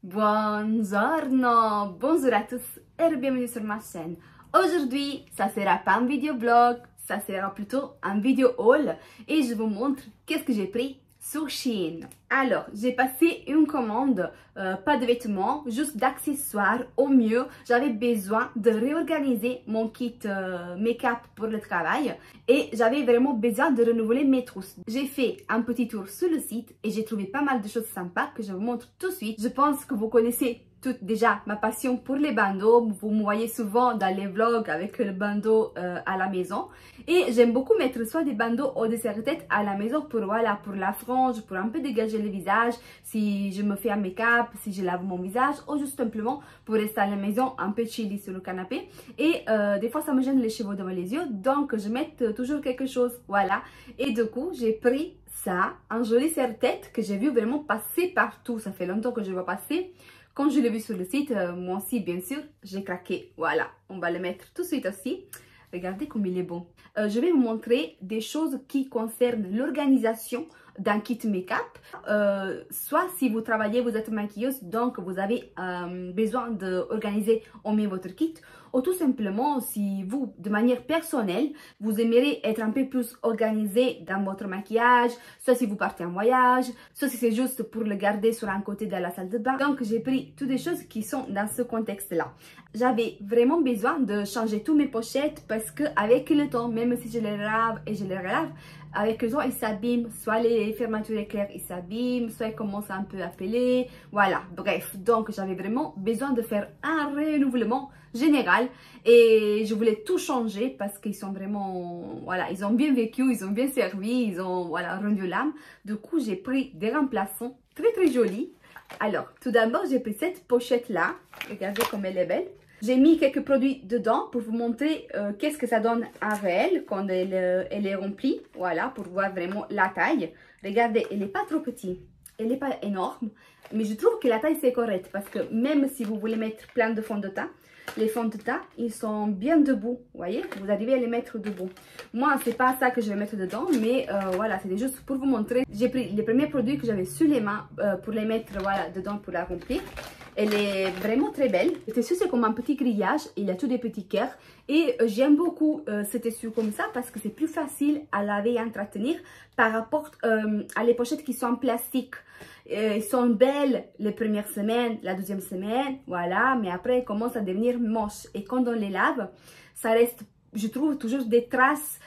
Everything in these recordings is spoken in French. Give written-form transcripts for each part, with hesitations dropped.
Buongiorno, bonjour à tous et bienvenue sur ma chaîne. Aujourd'hui, ça sera pas un vidéo blog, ça sera plutôt un vidéo haul et je vous montre qu'est-ce que j'ai pris sur Shein. Alors, j'ai passé une commande, pas de vêtements, juste d'accessoires. Au mieux, j'avais besoin de réorganiser mon kit make-up pour le travail et j'avais vraiment besoin de renouveler mes trousses. J'ai fait un petit tour sur le site et j'ai trouvé pas mal de choses sympas que je vous montre tout de suite. Je pense que vous connaissez toutes déjà ma passion pour les bandeaux. Vous me voyez souvent dans les vlogs avec le bandeau à la maison et j'aime beaucoup mettre soit des bandeaux au dessus de tête à la maison pour voilà, pour la frange, pour un peu dégager le visage si je me fais un make-up, si je lave mon visage ou juste simplement pour rester à la maison un peu chilly sur le canapé. Et des fois ça me gêne les cheveux devant les yeux, donc je mets toujours quelque chose, voilà. Et du coup j'ai pris ça, un joli serre-tête que j'ai vu vraiment passer partout. Ça fait longtemps que je vois passer. Quand je l'ai vu sur le site, moi aussi, bien sûr, j'ai craqué. Voilà, on va le mettre tout de suite aussi. Regardez comme il est bon. Je vais vous montrer des choses qui concernent l'organisation d'un kit make-up. Soit si vous travaillez, vous êtes maquilleuse, donc vous avez besoin d'organiser au mieux votre kit. Ou tout simplement, si vous, de manière personnelle, vous aimeriez être un peu plus organisé dans votre maquillage, soit si vous partez en voyage, soit si c'est juste pour le garder sur un côté de la salle de bain. Donc, j'ai pris toutes les choses qui sont dans ce contexte-là. J'avais vraiment besoin de changer toutes mes pochettes parce que avec le temps, même si je les lave et je les relave, avec le temps, ils s'abîment. Soit les fermetures éclair, ils s'abîment, soit ils commencent un peu à peler. Voilà, bref. Donc, j'avais vraiment besoin de faire un renouvellement général et je voulais tout changer parce qu'ils sont vraiment, voilà, ils ont bien vécu, ils ont bien servi, ils ont, voilà, rendu l'âme. Du coup, j'ai pris des remplaçants très jolis. Alors, tout d'abord, j'ai pris cette pochette-là. Regardez comme elle est belle. J'ai mis quelques produits dedans pour vous montrer qu'est-ce que ça donne en réel quand elle est remplie. Voilà, pour voir vraiment la taille. Regardez, elle n'est pas trop petite, elle n'est pas énorme. Mais je trouve que la taille c'est correct parce que même si vous voulez mettre plein de fond de teint, les fonds de teint, ils sont bien debout, vous voyez, vous arrivez à les mettre debout. Moi, c'est pas ça que je vais mettre dedans, mais voilà, c'était juste pour vous montrer. J'ai pris les premiers produits que j'avais sur les mains pour les mettre, voilà, dedans pour la remplir. Elle est vraiment très belle. Le tissu, c'est comme un petit grillage, il a tous des petits cœurs. Et j'aime beaucoup ce tissu comme ça parce que c'est plus facile à laver et à entretenir par rapport à les pochettes qui sont en plastique. Ils sont belles les premières semaines, la deuxième semaine, voilà, mais après elles commencent à devenir moches. Et quand on les lave, ça reste, je trouve, toujours des traces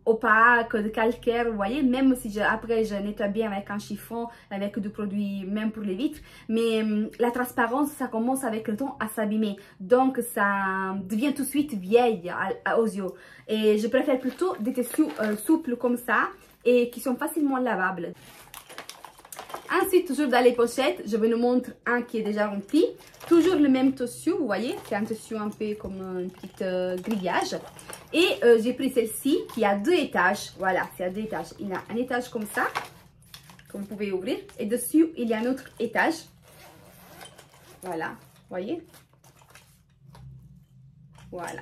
opaques, de calcaire, vous voyez, même si après je nettoie bien avec un chiffon, avec du produit même pour les vitres, mais la transparence, ça commence avec le temps à s'abîmer, donc ça devient tout de suite vieille aux yeux. Et je préfère plutôt des tissus souples comme ça et qui sont facilement lavables. Ensuite, toujours dans les pochettes, je vous montre un qui est déjà rempli. Toujours le même tissu, vous voyez, c'est un tissu un peu comme un petit grillage. Et j'ai pris celle-ci qui a 2 étages. Voilà, c'est à 2 étages. Il a un étage comme ça, que vous pouvez ouvrir. Et dessus, il y a un autre étage. Voilà, vous voyez. Voilà.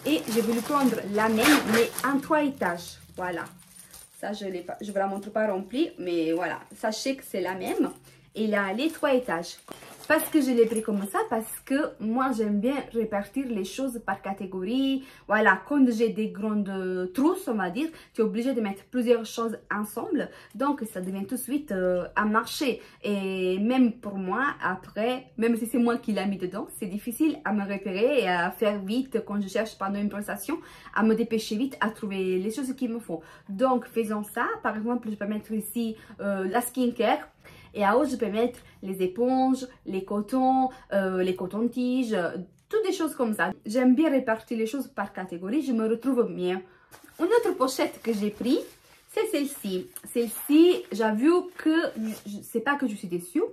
Et j'ai voulu prendre la même, mais en 3 étages. Voilà. Ça, je ne vous la montre pas remplie, mais voilà, sachez que c'est la même. Et il a les 3 étages. Parce que je l'ai pris comme ça, parce que moi, j'aime bien répartir les choses par catégorie. Voilà, quand j'ai des grandes trousses, on va dire, tu es obligé de mettre plusieurs choses ensemble. Donc, ça devient tout de suite un marché. Et même pour moi, après, même si c'est moi qui l'ai mis dedans, c'est difficile à me repérer et à faire vite quand je cherche pendant une prestation, à me dépêcher vite, à trouver les choses qu'il me faut. Donc, faisons ça. Par exemple, je peux mettre ici la skincare. Et à haut, je peux mettre les éponges, les cotons tiges, toutes des choses comme ça. J'aime bien répartir les choses par catégorie, je me retrouve mieux. Une autre pochette que j'ai pris, c'est celle-ci. Celle-ci, j'avoue que, c'est pas que je suis déçue,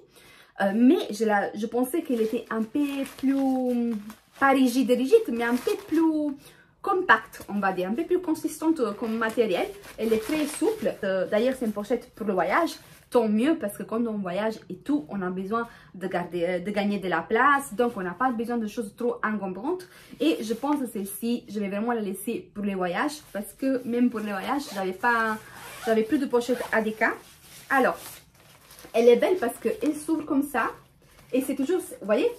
mais je pensais qu'elle était un peu plus, pas rigide, mais un peu plus compacte, on va dire, un peu plus consistante comme matériel. Elle est très souple. D'ailleurs, c'est une pochette pour le voyage. Tant mieux parce que quand on voyage et tout, on a besoin de gagner de la place. Donc, on n'a pas besoin de choses trop encombrantes. Et je pense que celle-ci, je vais vraiment la laisser pour les voyages parce que même pour les voyages, j'avais plus de pochette ADK. Alors, Elle est belle parce qu'elle s'ouvre comme ça. Et c'est toujours, vous voyez,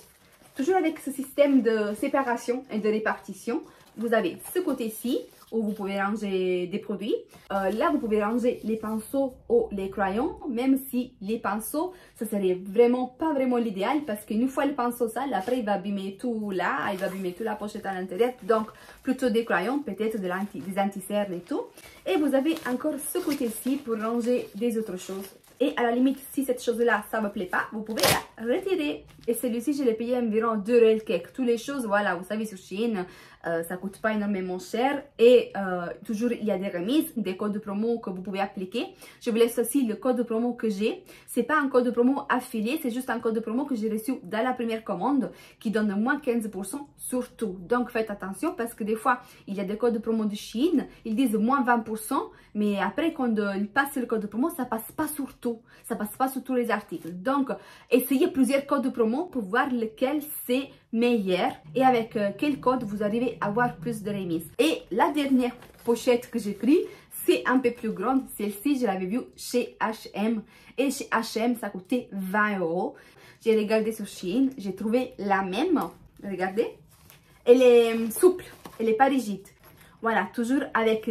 toujours avec ce système de séparation et de répartition. Vous avez ce côté-ci où vous pouvez ranger des produits. Là, vous pouvez ranger les pinceaux ou les crayons, même si les pinceaux, ça serait vraiment pas vraiment l'idéal parce qu'une fois le pinceau sale, après il va abîmer tout là, il va abîmer toute la pochette à l'intérieur. Donc, plutôt des crayons, peut-être des anti-cernes et tout. Et vous avez encore ce côté-ci pour ranger des autres choses. Et à la limite, si cette chose-là, ça ne me plaît pas, vous pouvez la retirer. Et celui-ci, je l'ai payé environ 2 € quelques. Toutes les choses, voilà, vous savez, sur Shein, ça ne coûte pas énormément cher. Et toujours, il y a des remises, des codes de promo que vous pouvez appliquer. Je vous laisse aussi le code de promo que j'ai. Ce n'est pas un code de promo affilié, c'est juste un code de promo que j'ai reçu dans la première commande qui donne moins 15% sur tout. Donc, faites attention parce que des fois, il y a des codes de promo de Shein, ils disent moins 20%, mais après, quand ils passent le code de promo, ça ne passe pas sur tout. Ça ne passe pas sur tous les articles. Donc, essayez plusieurs codes de promo pour voir lequel c'est meilleur et avec quel code vous arrivez à avoir plus de remise. Et la dernière pochette que j'ai pris, c'est un peu plus grande. Celle-ci, je l'avais vue chez H&M. Et chez H&M, ça coûtait 20 €. J'ai regardé sur Shein, j'ai trouvé la même. Regardez. Elle est souple, elle n'est pas rigide. Voilà, toujours avec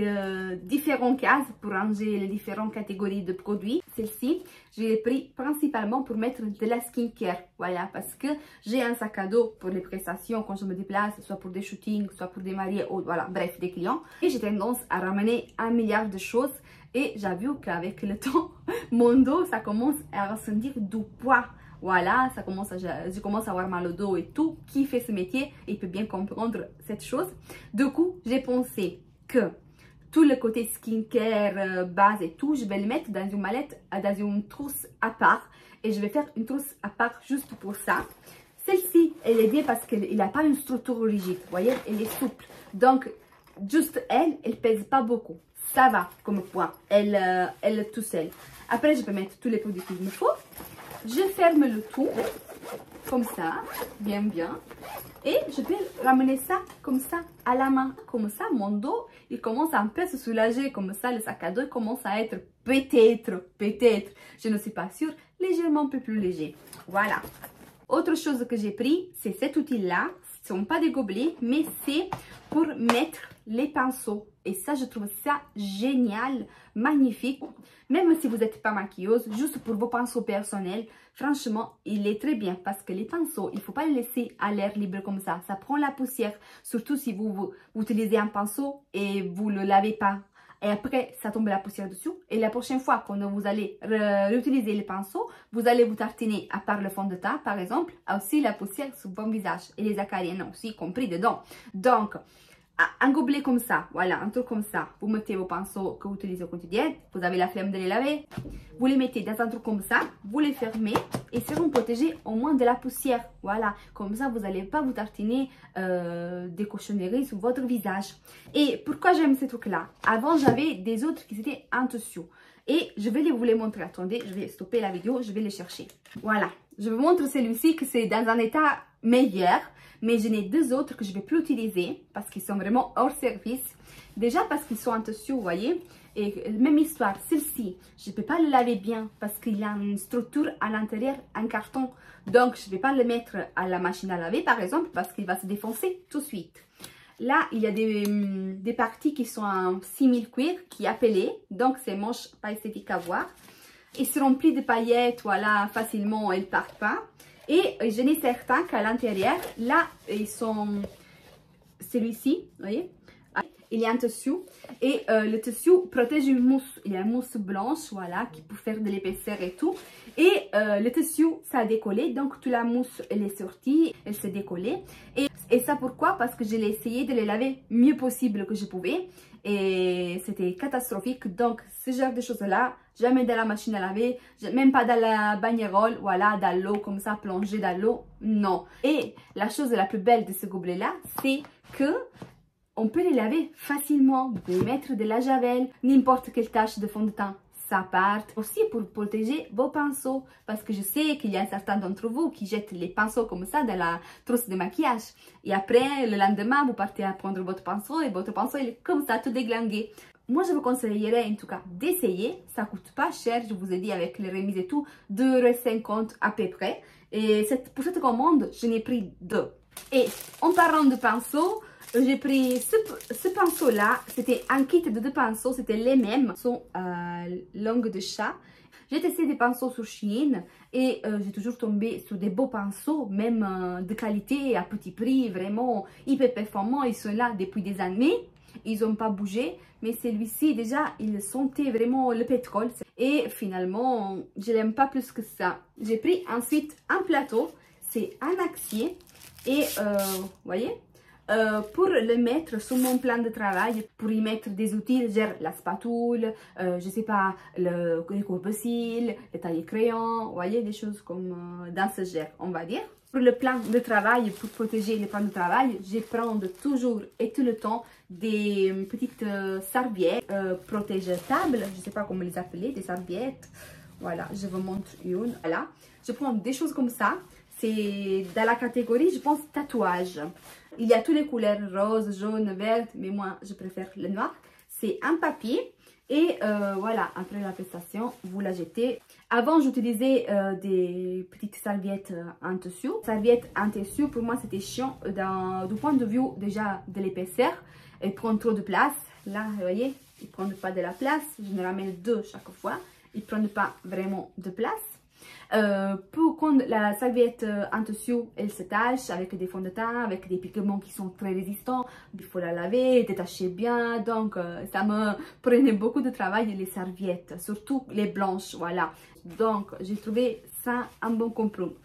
différentes cases pour ranger les différentes catégories de produits. Celle-ci, je l'ai pris principalement pour mettre de la skincare. Voilà, parce que j'ai un sac à dos pour les prestations quand je me déplace, soit pour des shootings, soit pour des mariés, ou voilà, bref, des clients. Et j'ai tendance à ramener 1 milliard de choses. Et j'ai vu qu'avec le temps, mon dos, ça commence à ressentir du poids. Voilà, je commence à avoir mal au dos et tout. Qui fait ce métier, il peut bien comprendre cette chose. Du coup, j'ai pensé que tout le côté skincare, base et tout, je vais le mettre dans une mallette, dans une trousse à part. Et je vais faire une trousse à part juste pour ça. Celle-ci, elle est bien parce qu'elle n'a pas une structure rigide. Vous voyez, elle est souple. Donc, juste elle pèse pas beaucoup. Ça va comme poids. Elle est tout seule. Après, je peux mettre tous les produits qu'il me faut. Je ferme le tout, comme ça, bien. Et je vais ramener ça comme ça à la main. Comme ça, mon dos, il commence un peu à se soulager. Comme ça, le sac à dos commence à être peut-être, je ne suis pas sûre, légèrement un peu plus léger. Voilà. Autre chose que j'ai pris, c'est cet outil-là. Ce ne sont pas des gobelets, mais c'est pour mettre les pinceaux. Et ça, je trouve ça génial, magnifique. Même si vous n'êtes pas maquilleuse, juste pour vos pinceaux personnels, franchement, il est très bien. Parce que les pinceaux, il ne faut pas les laisser à l'air libre comme ça. Ça prend la poussière. Surtout si vous utilisez un pinceau et vous ne le lavez pas. Et après, ça tombe la poussière dessus. Et la prochaine fois, quand vous allez réutiliser les pinceaux, vous allez vous tartiner, à part le fond de teint, par exemple, aussi la poussière sur votre visage. Et les acariens aussi, compris dedans. Donc, un gobelet comme ça, voilà, un truc comme ça, vous mettez vos pinceaux que vous utilisez au quotidien, vous avez la flemme de les laver, vous les mettez dans un truc comme ça, vous les fermez et seront protégés au moins de la poussière, voilà, comme ça vous n'allez pas vous tartiner des cochonneries sur votre visage. Et pourquoi j'aime ces trucs-là? Avant, j'avais des autres qui étaient en dessous et je vais vous les montrer. Attendez, je vais stopper la vidéo, je vais les chercher. Voilà, je vous montre celui-ci que c'est dans un état meilleur. Mais j'en ai 2 autres que je ne vais plus utiliser parce qu'ils sont vraiment hors service. Déjà parce qu'ils sont en tissu, vous voyez. Et même histoire, celle-ci, je ne peux pas le laver bien parce qu'il a une structure à l'intérieur, un carton. Donc, je ne vais pas le mettre à la machine à laver, par exemple, parce qu'il va se défoncer tout de suite. Là, il y a des parties qui sont en 6000 cuir, qui est appelé. Donc, c'est moche, pas esthétique à voir. Ils sont remplis de paillettes, voilà, facilement, elles ne partent pas. Et je n'ai certains qu'à l'intérieur, là, ils sont celui-ci, vous voyez, il y a un tissu et le tissu protège une mousse. Il y a une mousse blanche, voilà, qui peut faire de l'épaisseur et tout. Et le tissu, ça a décollé, donc toute la mousse, elle est sortie, elle s'est décollée. Et ça pourquoi? Parce que je l'ai essayé de les laver mieux possible que je pouvais. Et c'était catastrophique. Donc, ce genre de choses-là, jamais dans la machine à laver, même pas dans la baignerole, voilà, dans l'eau, comme ça, plonger dans l'eau, non. Et la chose la plus belle de ce gobelet-là, c'est que on peut les laver facilement. Vous pouvez mettre de la javel, n'importe quelle tache de fond de teint, ça part. Aussi pour protéger vos pinceaux, parce que je sais qu'il y a certains d'entre vous qui jettent les pinceaux comme ça dans la trousse de maquillage. Et après, le lendemain, vous partez à prendre votre pinceau et votre pinceau il est comme ça, tout déglingué. moi je vous conseillerais en tout cas d'essayer. Ça coûte pas cher, je vous ai dit avec les remises et tout, 2,50 € à peu près. Et pour cette commande, je n'ai pris 2. Et en parlant de pinceaux, j'ai pris ce pinceau-là. C'était un kit de 2 pinceaux, c'était les mêmes. Ils sont langue de chat. J'ai testé des pinceaux sur Shein et j'ai toujours tombé sur des beaux pinceaux, même de qualité, à petit prix, vraiment hyper performants. Ils sont là depuis des années, ils n'ont pas bougé. Mais celui-ci, déjà, il sentait vraiment le pétrole. Et finalement, je l'aime pas plus que ça. J'ai pris ensuite un plateau, c'est un acier. Et vous voyez, pour le mettre sur mon plan de travail, pour y mettre des outils, genre la spatule, je sais pas, les coupe-cils, les tailles crayons, vous voyez, des choses comme dans ce genre, on va dire. Pour le plan de travail, pour protéger le plan de travail, je prends toujours et tout le temps des petites serviettes protégetables, je sais pas comment les appeler, des serviettes. Voilà, je vous montre une. Voilà, je prends des choses comme ça. C'est dans la catégorie, je pense, tatouage. Il y a toutes les couleurs, rose, jaune, vert, mais moi, je préfère le noir. C'est un papier et voilà, après la prestation, vous la jetez. Avant, j'utilisais des petites serviettes en tissu. Serviettes en tissu, pour moi, c'était chiant du point de vue déjà de l'épaisseur. Elles prennent trop de place. Là, vous voyez, ils ne prennent pas de la place. Je me ramène 2 chaque fois. Ils ne prennent pas vraiment de place. Pour quand la serviette en tissu, elle se tâche avec des fonds de teint, avec des pigments qui sont très résistants, il faut la laver, détacher bien, donc ça me prenait beaucoup de travail les serviettes, surtout les blanches, voilà. Donc j'ai trouvé ça un bon compromis.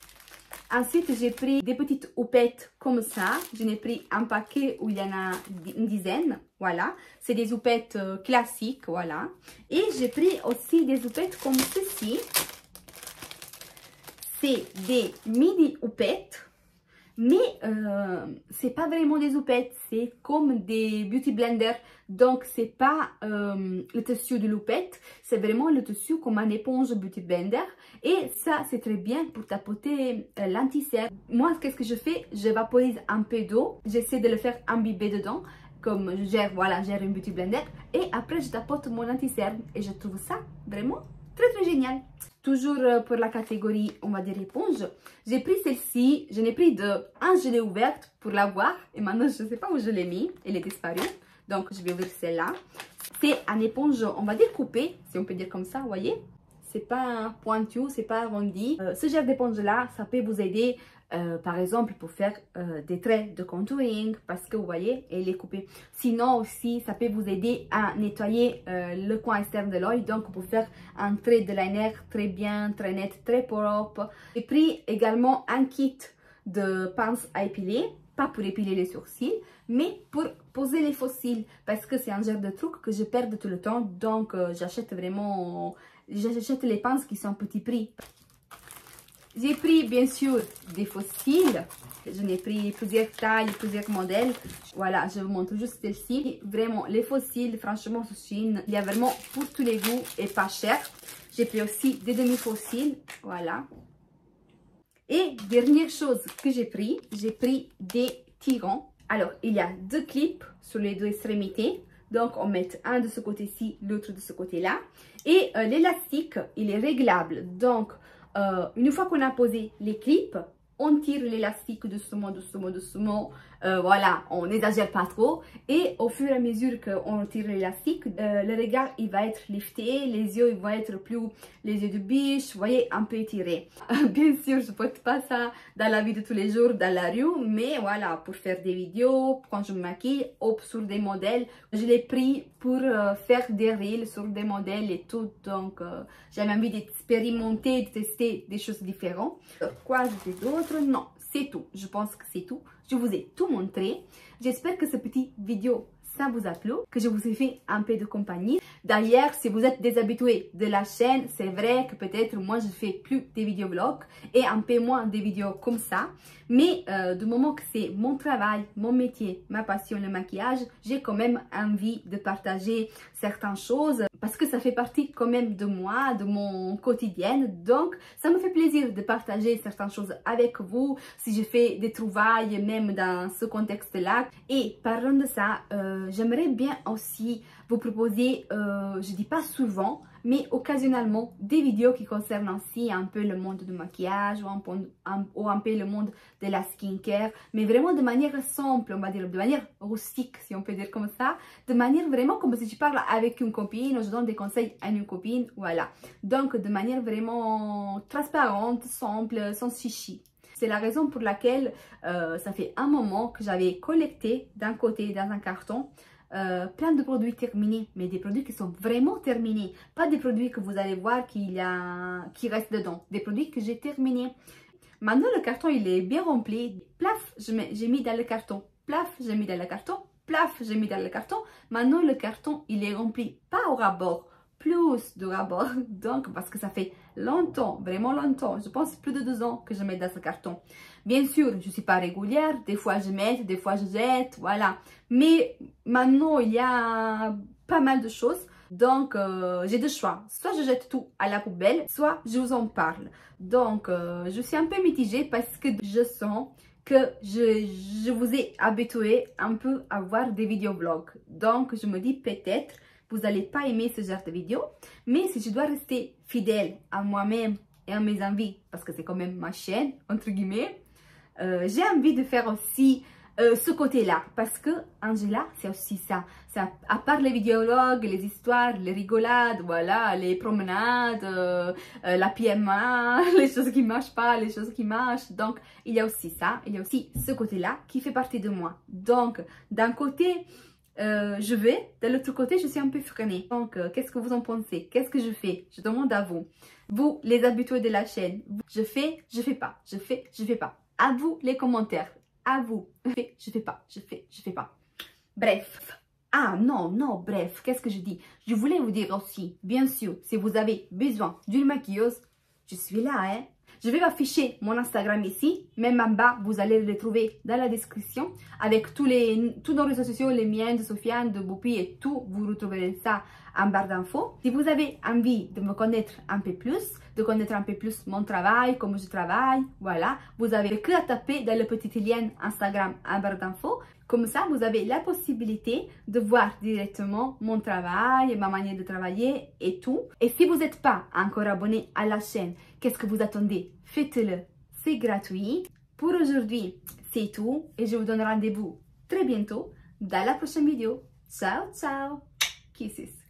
Ensuite, j'ai pris des petites houpettes comme ça. Je n'ai pris un paquet où il y en a une dizaine. Voilà. C'est des houpettes classiques. Voilà. Et j'ai pris aussi des houpettes comme ceci. C'est des mini houpettes. Mais c'est pas vraiment des houpettes. C'est comme des beauty blenders. Donc, c'est pas le tissu de l'houpette. C'est vraiment le tissu comme un éponge beauty blender. Et ça, c'est très bien pour tapoter l'anti-cerne. Moi, qu'est-ce que je fais? Je vaporise un peu d'eau. J'essaie de le faire imbiber dedans. Comme je gère, voilà, gère une beauty blender. Et après, je tapote mon anti-cerne. Et je trouve ça vraiment très génial. Toujours pour la catégorie, on va dire éponge. J'ai pris celle-ci. Je n'ai pris deux. Un, je l'ai ouverte pour la voir. Et maintenant, je ne sais pas où je l'ai mis. Elle est disparue. Donc, je vais ouvrir celle-là. C'est un éponge, on va dire coupé, si on peut dire comme ça, vous voyez. C'est pas pointu, c'est pas arrondi. Ce genre d'éponge-là, ça peut vous aider, par exemple, pour faire des traits de contouring, parce que vous voyez, elle est coupée. Sinon aussi, ça peut vous aider à nettoyer le coin externe de l'œil, donc pour faire un trait de liner très bien, très net, très propre. J'ai pris également un kit de pince à épiler, pas pour épiler les sourcils, mais pour poser les faux cils, parce que c'est un genre de truc que je perds tout le temps, donc j'achète vraiment... J'achète les pinces qui sont à petit prix. J'ai pris bien sûr des faux cils. Je n'ai pris plusieurs tailles, plusieurs modèles. Voilà, je vous montre juste celle-ci. Vraiment, les faux cils, franchement, sur Shein, il y a vraiment pour tous les goûts et pas cher. J'ai pris aussi des demi-faux cils. Voilà. Et dernière chose que j'ai pris des tirants. Alors, il y a deux clips sur les deux extrémités. Donc, on met un de ce côté-ci, l'autre de ce côté-là. Et l'élastique, il est réglable. Donc, une fois qu'on a posé les clips, on tire l'élastique doucement, doucement, doucement. Voilà, on n'exagère pas trop. Et au fur et à mesure qu'on tire l'élastique, le regard, il va être lifté. Les yeux, ils vont être plus les yeux de biche. Vous voyez, un peu étirés. Bien sûr, je ne porte pas ça dans la vie de tous les jours, dans la rue. Mais voilà, pour faire des vidéos, quand je me maquille, hop, sur des modèles. Je l'ai pris pour faire des reels sur des modèles et tout. Donc, j'avais envie d'expérimenter, de tester des choses différentes. Quoi ajouter d'autre? Non, c'est tout. Je pense que c'est tout. Je vous ai tout montré. J'espère que ce petit vidéo, ça vous a plu, que je vous ai fait un peu de compagnie. D'ailleurs, si vous êtes déshabitué de la chaîne, c'est vrai que peut-être moi je fais plus des vidéos vlogs et un peu moins des vidéos comme ça. Mais du moment que c'est mon travail, mon métier, ma passion, le maquillage, j'ai quand même envie de partager certaines choses. parce que ça fait partie quand même de moi, de mon quotidien. Donc, ça me fait plaisir de partager certaines choses avec vous, si je fais des trouvailles, même dans ce contexte-là. Et parlant de ça, j'aimerais bien aussi vous proposer, je dis pas souvent, mais occasionnellement, des vidéos qui concernent aussi un peu le monde du maquillage ou un peu le monde de la skincare, mais vraiment de manière simple, on va dire, de manière rustique, si on peut dire comme ça, de manière vraiment comme si je parle avec une copine, ou je donne des conseils à une copine, voilà. Donc, de manière vraiment transparente, simple, sans chichi. C'est la raison pour laquelle ça fait un moment que j'avais collecté d'un côté, dans un carton, plein de produits terminés, mais des produits qui sont vraiment terminés, pas des produits que vous allez voir qui restent dedans, des produits que j'ai terminés. Maintenant le carton il est bien rempli, plaf, j'ai mis dans le carton, plaf, j'ai mis dans le carton, plaf, j'ai mis dans le carton. Maintenant le carton il est rempli, pas au rabord, plus de rabord, donc parce que ça fait longtemps, vraiment longtemps, je pense plus de 2 ans que je mets dans ce carton. Bien sûr, je ne suis pas régulière, des fois je mets, des fois je jette, voilà. Mais maintenant, il y a pas mal de choses, donc j'ai deux choix. Soit je jette tout à la poubelle, soit je vous en parle. Donc, je suis un peu mitigée parce que je sens que je vous ai habitué un peu à voir des vidéos-vlogs. Donc, je me dis peut-être vous n'allez pas aimer ce genre de vidéo, mais si je dois rester fidèle à moi-même et à mes envies, parce que c'est quand même ma chaîne, entre guillemets, j'ai envie de faire aussi ce côté-là, parce que Angela, c'est aussi ça. À part les vidéologues, les histoires, les rigolades, voilà, les promenades, la PMA, les choses qui ne marchent pas, les choses qui marchent. Donc, il y a aussi ça, il y a aussi ce côté-là qui fait partie de moi. Donc, d'un côté, je vais, de l'autre côté, je suis un peu freinée. Donc, qu'est-ce que vous en pensez? Qu'est-ce que je fais? Je demande à vous. Vous, les habitués de la chaîne, je fais pas. Je fais pas. À vous les commentaires. À vous. Je fais pas. Je fais pas. Bref. Ah non, bref. Qu'est-ce que je dis? Je voulais vous dire aussi, bien sûr, si vous avez besoin d'une maquilleuse, je suis là, hein. Je vais afficher mon Instagram ici, même en bas, vous allez le trouver dans la description, avec tous nos réseaux sociaux, les miens, de Sofiane, de Boupi et tout, vous retrouverez ça en barre d'infos. Si vous avez envie de me connaître un peu plus, de connaître un peu plus mon travail, comment je travaille, voilà, vous avez que à taper dans le petit lien Instagram en barre d'infos. Comme ça, vous avez la possibilité de voir directement mon travail, ma manière de travailler et tout. Et si vous n'êtes pas encore abonné à la chaîne, qu'est-ce que vous attendez? Faites-le, c'est gratuit. Pour aujourd'hui, c'est tout et je vous donne rendez-vous très bientôt dans la prochaine vidéo. Ciao, ciao! Kisses!